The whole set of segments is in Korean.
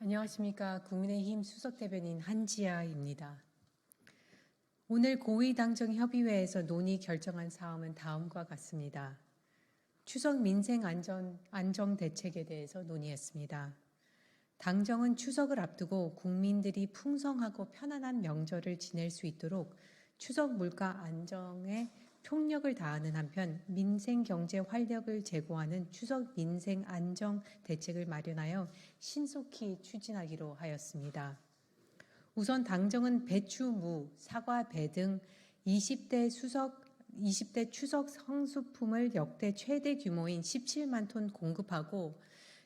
안녕하십니까. 국민의힘 수석대변인 한지아입니다. 오늘 고위당정협의회에서 논의 결정한 사항은 다음과 같습니다. 추석 민생 안정 대책에 대해서 논의했습니다. 당정은 추석을 앞두고 국민들이 풍성하고 편안한 명절을 지낼 수 있도록 추석 물가 안정에 총력을 다하는 한편 민생 경제 활력을 제고하는 추석 민생 안정 대책을 마련하여 신속히 추진하기로 하였습니다. 우선 당정은 배추, 무, 사과, 배 등 20대 추석 성수품을 역대 최대 규모인 17만 톤 공급하고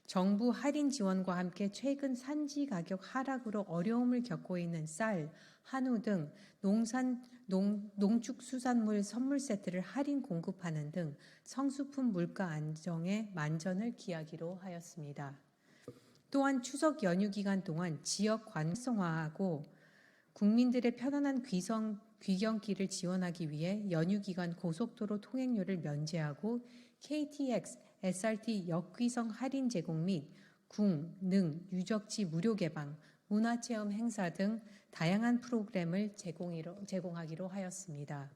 정부 할인 지원과 함께 최근 산지 가격 하락으로 어려움을 겪고 있는 쌀, 한우 등 농축수산물 선물 세트를 할인 공급하는 등 성수품 물가 안정에 만전을 기하기로 하였습니다. 또한 추석 연휴 기간 동안 지역 관성화하고 국민들의 편안한 귀경길을 지원하기 위해 연휴 기간 고속도로 통행료를 면제하고 KTX, SRT 역귀성 할인 제공 및 궁, 능, 유적지 무료 개방, 문화체험 행사 등 다양한 프로그램을 제공하기로 하였습니다.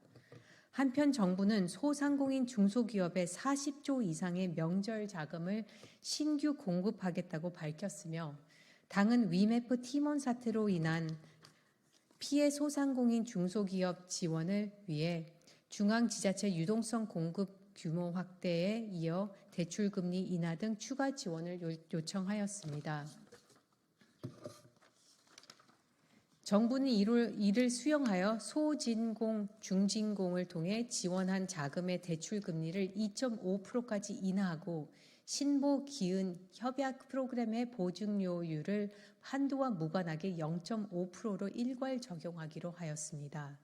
한편 정부는 소상공인 중소기업에 40조 이상의 명절 자금을 신규 공급하겠다고 밝혔으며 당은 위메프 팀원 사태로 인한 피해 소상공인 중소기업 지원을 위해 중앙지자체 유동성 공급 규모 확대에 이어 대출금리 인하 등 추가 지원을 요청하였습니다. 정부는 이를 수용하여 소진공, 중진공을 통해 지원한 자금의 대출금리를 2.5%까지 인하하고 신보 기은 협약 프로그램의 보증료율을 한도와 무관하게 0.5%로 일괄 적용하기로 하였습니다.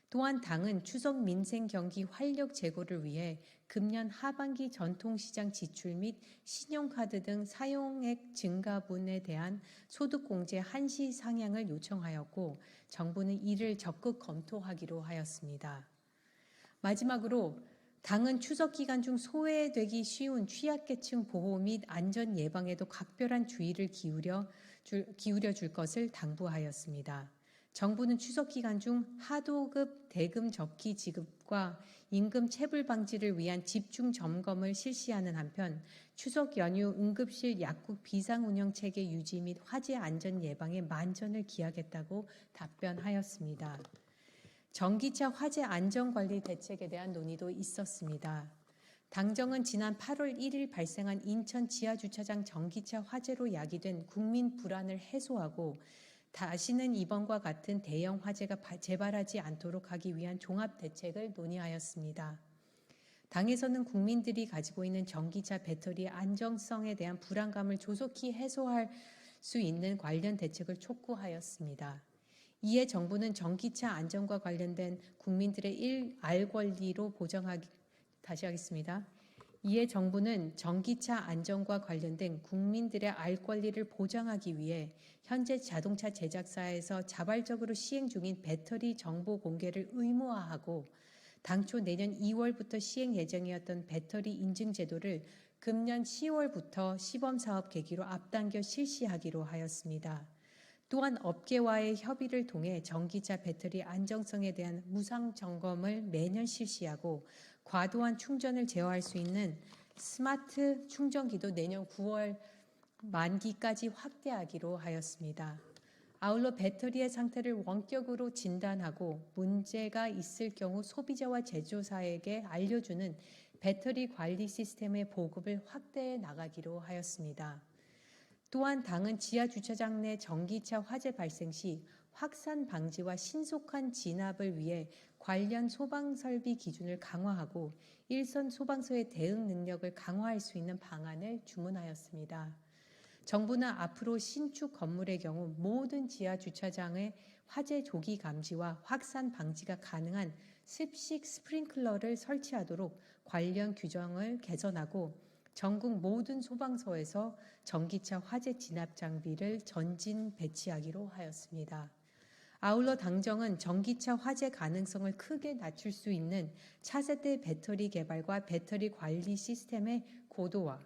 또한 당은 추석 민생 경기 활력 제고를 위해 금년 하반기 전통시장 지출 및 신용카드 등 사용액 증가분에 대한 소득공제 한시 상향을 요청하였고 정부는 이를 적극 검토하기로 하였습니다. 마지막으로 당은 추석 기간 중 소외되기 쉬운 취약계층 보호 및 안전 예방에도 각별한 주의를 기울여 줄 것을 당부하였습니다. 정부는 추석 기간 중 하도급 대금 적기 지급과 임금 체불 방지를 위한 집중 점검을 실시하는 한편 추석 연휴 응급실 약국 비상 운영 체계 유지 및 화재 안전 예방에 만전을 기하겠다고 답변하였습니다. 전기차 화재 안전관리 대책에 대한 논의도 있었습니다. 당정은 지난 8월 1일 발생한 인천 지하주차장 전기차 화재로 야기된 국민 불안을 해소하고 다시는 이번과 같은 대형 화재가 재발하지 않도록 하기 위한 종합 대책을 논의하였습니다. 당에서는 국민들이 가지고 있는 전기차 배터리 안정성에 대한 불안감을 조속히 해소할 수 있는 관련 대책을 촉구하였습니다. 이에 정부는 전기차 안전과 관련된 국민들의 알 권리로 이에 정부는 전기차 안전과 관련된 국민들의 알 권리를 보장하기 위해 현재 자동차 제작사에서 자발적으로 시행 중인 배터리 정보 공개를 의무화하고 당초 내년 2월부터 시행 예정이었던 배터리 인증 제도를 금년 10월부터 시범사업 계기로 앞당겨 실시하기로 하였습니다. 또한 업계와의 협의를 통해 전기차 배터리 안정성에 대한 무상 점검을 매년 실시하고 과도한 충전을 제어할 수 있는 스마트 충전기도 내년 9월 만기까지 확대하기로 하였습니다. 아울러 배터리의 상태를 원격으로 진단하고 문제가 있을 경우 소비자와 제조사에게 알려주는 배터리 관리 시스템의 보급을 확대해 나가기로 하였습니다. 또한 당은 지하주차장 내 전기차 화재 발생 시 확산 방지와 신속한 진압을 위해 관련 소방설비 기준을 강화하고 일선 소방서의 대응 능력을 강화할 수 있는 방안을 주문하였습니다. 정부는 앞으로 신축 건물의 경우 모든 지하주차장의 화재 조기 감지와 확산 방지가 가능한 습식 스프링클러를 설치하도록 관련 규정을 개선하고 전국 모든 소방서에서 전기차 화재 진압 장비를 전진 배치하기로 하였습니다. 아울러 당정은 전기차 화재 가능성을 크게 낮출 수 있는 차세대 배터리 개발과 배터리 관리 시스템의 고도화,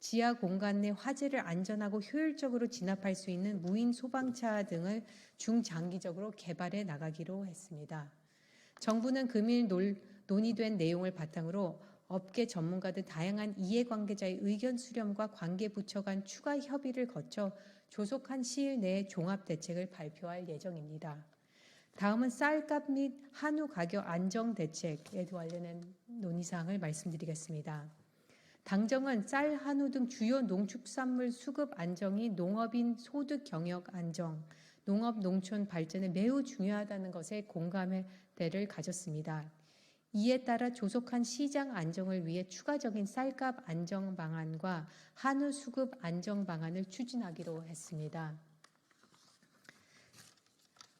지하 공간 내 화재를 안전하고 효율적으로 진압할 수 있는 무인 소방차 등을 중장기적으로 개발해 나가기로 했습니다. 정부는 금일 논의된 내용을 바탕으로 업계 전문가들 다양한 이해관계자의 의견 수렴과 관계부처 간 추가 협의를 거쳐 조속한 시일 내에 종합대책을 발표할 예정입니다. 다음은 쌀값 및 한우 가격 안정 대책에 관련된 논의사항을 말씀드리겠습니다. 당정은 쌀, 한우 등 주요 농축산물 수급 안정이 농업인 소득 경영 안정, 농업 농촌 발전에 매우 중요하다는 것에 공감의 대를 가졌습니다. 이에 따라 조속한 시장 안정을 위해 추가적인 쌀값 안정 방안과 한우 수급 안정 방안을 추진하기로 했습니다.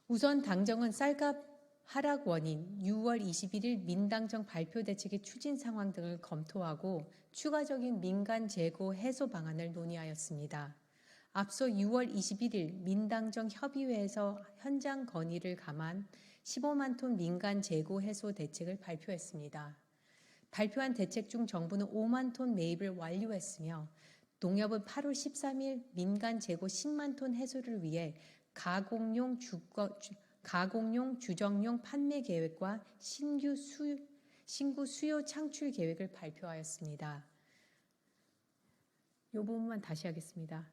우선 당정은 쌀값 하락 원인, 6월 21일 민당정 발표 대책의 추진 상황 등을 검토하고 추가적인 민간 재고 해소 방안을 논의하였습니다. 앞서 6월 21일 민당정 협의회에서 현장 건의를 감안 15만 톤 민간 재고 해소 대책을 발표했습니다. 발표한 대책 중 정부는 5만 톤 매입을 완료했으며 농협은 8월 13일 민간 재고 10만 톤 해소를 위해 가공용 주정용 판매 계획과 신규 수요 창출 계획을 발표하였습니다. 이 부분만 다시 하겠습니다.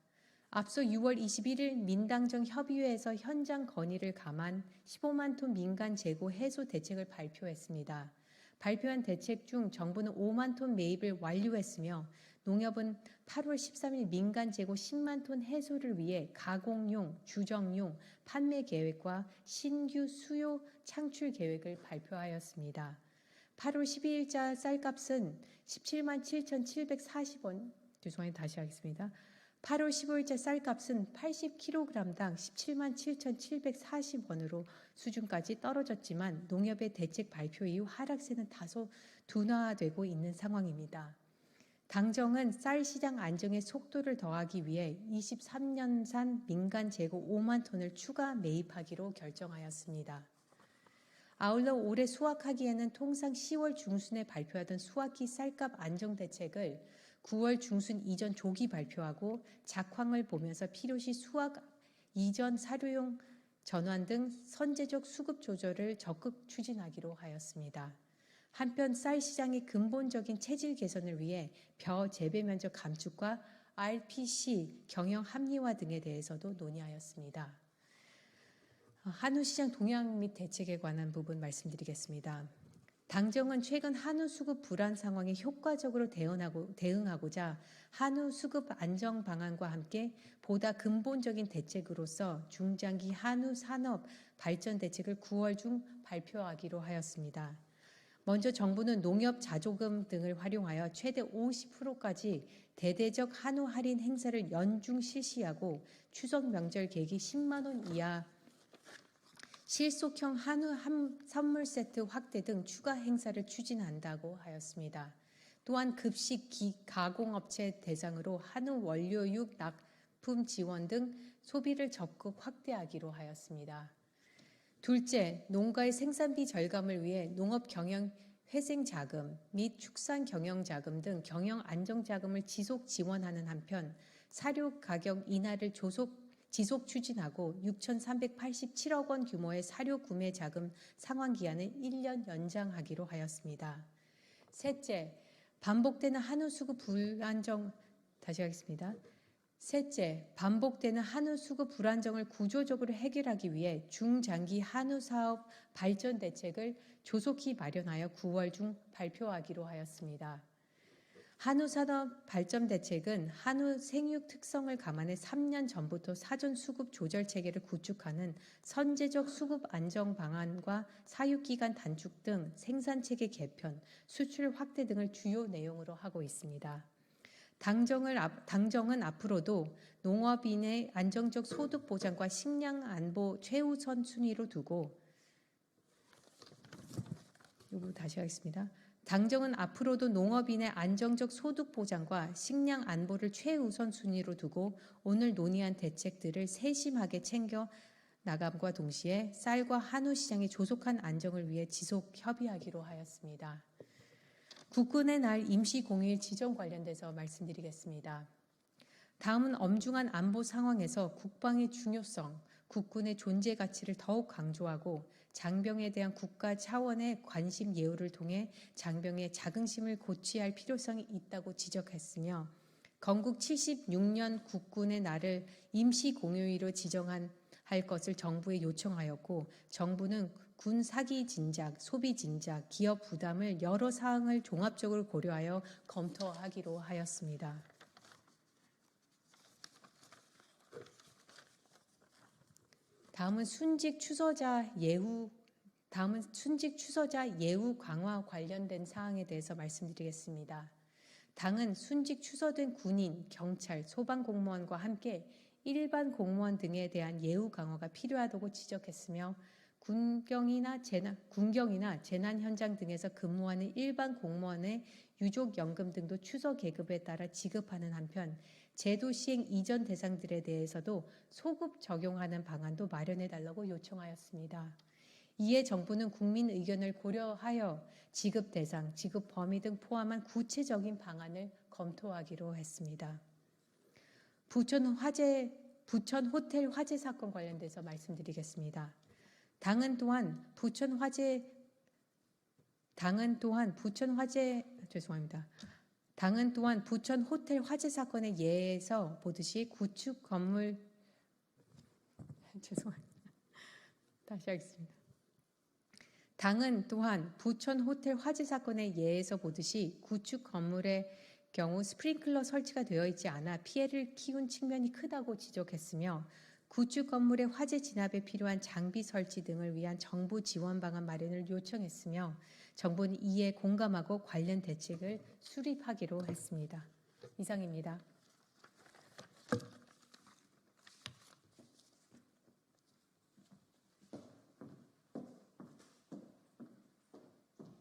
앞서 6월 21일 민당정 협의회에서 현장 건의를 감안 15만 톤 민간 재고 해소 대책을 발표했습니다. 발표한 대책 중 정부는 5만 톤 매입을 완료했으며 농협은 8월 13일 민간 재고 10만 톤 해소를 위해 가공용, 주정용, 판매 계획과 신규 수요 창출 계획을 발표하였습니다. 8월 12일자 쌀값은 17만 7,740원, 죄송합니다. 다시 하겠습니다. 8월 15일자 쌀값은 80kg당 17만 7,740원으로 수준까지 떨어졌지만 농협의 대책 발표 이후 하락세는 다소 둔화되고 있는 상황입니다. 당정은 쌀 시장 안정에 속도를 더하기 위해 23년산 민간 재고 5만 톤을 추가 매입하기로 결정하였습니다. 아울러 올해 수확하기에는 통상 10월 중순에 발표하던 수확기 쌀값 안정 대책을 9월 중순 이전 조기 발표하고 작황을 보면서 필요시 수확 이전 사료용 전환 등 선제적 수급 조절을 적극 추진하기로 하였습니다. 한편 쌀 시장의 근본적인 체질 개선을 위해 벼 재배 면적 감축과 RPC 경영 합리화 등에 대해서도 논의하였습니다. 한우 시장 동향 및 대책에 관한 부분 말씀드리겠습니다. 당정은 최근 한우 수급 불안 상황에 효과적으로 대응하고자 한우 수급 안정 방안과 함께 보다 근본적인 대책으로서 중장기 한우 산업 발전 대책을 9월 중 발표하기로 하였습니다. 먼저 정부는 농협 자조금 등을 활용하여 최대 50%까지 대대적 한우 할인 행사를 연중 실시하고 추석 명절 계기 10만 원 이하 실속형 한우 선물 세트 확대 등 추가 행사를 추진한다고 하였습니다. 또한 급식 가공업체 대상으로 한우 원료육 납품 지원 등 소비를 적극 확대하기로 하였습니다. 둘째, 농가의 생산비 절감을 위해 농업 경영 회생 자금 및 축산 경영 자금 등 경영 안정 자금을 지속 지원하는 한편 사료 가격 인하를 지속 추진하고 6,387억 원 규모의 사료 구매 자금 상환 기한을 1년 연장하기로 하였습니다. 셋째, 반복되는 한우 수급 불안정을 구조적으로 해결하기 위해 중장기 한우 사업 발전 대책을 조속히 마련하여 9월 중 발표하기로 하였습니다. 한우 산업 발전 대책은 한우 생육 특성을 감안해 3년 전부터 사전 수급 조절 체계를 구축하는 선제적 수급 안정 방안과 사육 기간 단축 등 생산 체계 개편, 수출 확대 등을 주요 내용으로 하고 있습니다. 당정은 앞으로도 농업인의 안정적 소득 보장과 식량 안보 최우선 순위로 두고 당정은 앞으로도 농업인의 안정적 소득 보장과 식량 안보를 최우선 순위로 두고 오늘 논의한 대책들을 세심하게 챙겨 나감과 동시에 쌀과 한우 시장의 조속한 안정을 위해 지속 협의하기로 하였습니다. 국군의 날 임시공휴일 지정 관련돼서 말씀드리겠습니다. 다음은 엄중한 안보 상황에서 국방의 중요성, 국군의 존재 가치를 더욱 강조하고 장병에 대한 국가 차원의 관심 예우를 통해 장병의 자긍심을 고취할 필요성이 있다고 지적했으며 건국 76년 국군의 날을 임시공휴일로 지정할 것을 정부에 요청하였고 정부는 군 사기 진작, 소비 진작, 기업 부담을 여러 사항을 종합적으로 고려하여 검토하기로 하였습니다. 다음은 순직 추서자 예우 강화 관련된 사항에 대해서 말씀드리겠습니다. 당은 순직 추서된 군인, 경찰, 소방공무원과 함께 일반 공무원 등에 대한 예우 강화가 필요하다고 지적했으며 군경이나 재난 현장 등에서 근무하는 일반 공무원의 유족연금 등도 추서 계급에 따라 지급하는 한편 제도 시행 이전 대상들에 대해서도 소급 적용하는 방안도 마련해달라고 요청하였습니다. 이에 정부는 국민 의견을 고려하여 지급 대상, 지급 범위 등 포함한 구체적인 방안을 검토하기로 했습니다. 부천 호텔 화재 사건 관련돼서 말씀드리겠습니다. 당은 또한 부천 호텔 화재 사건의 예에서 보듯이 구축 건물 다시 하겠습니다. 당은 또한 부천 호텔 화재 사건의 예에서 보듯이 구축 건물의 경우 스프링클러 설치가 되어 있지 않아 피해를 키운 측면이 크다고 지적했으며 구축 건물의 화재 진압에 필요한 장비 설치 등을 위한 정부 지원 방안 마련을 요청했으며 정부는 이에 공감하고 관련 대책을 수립하기로 했습니다. 이상입니다.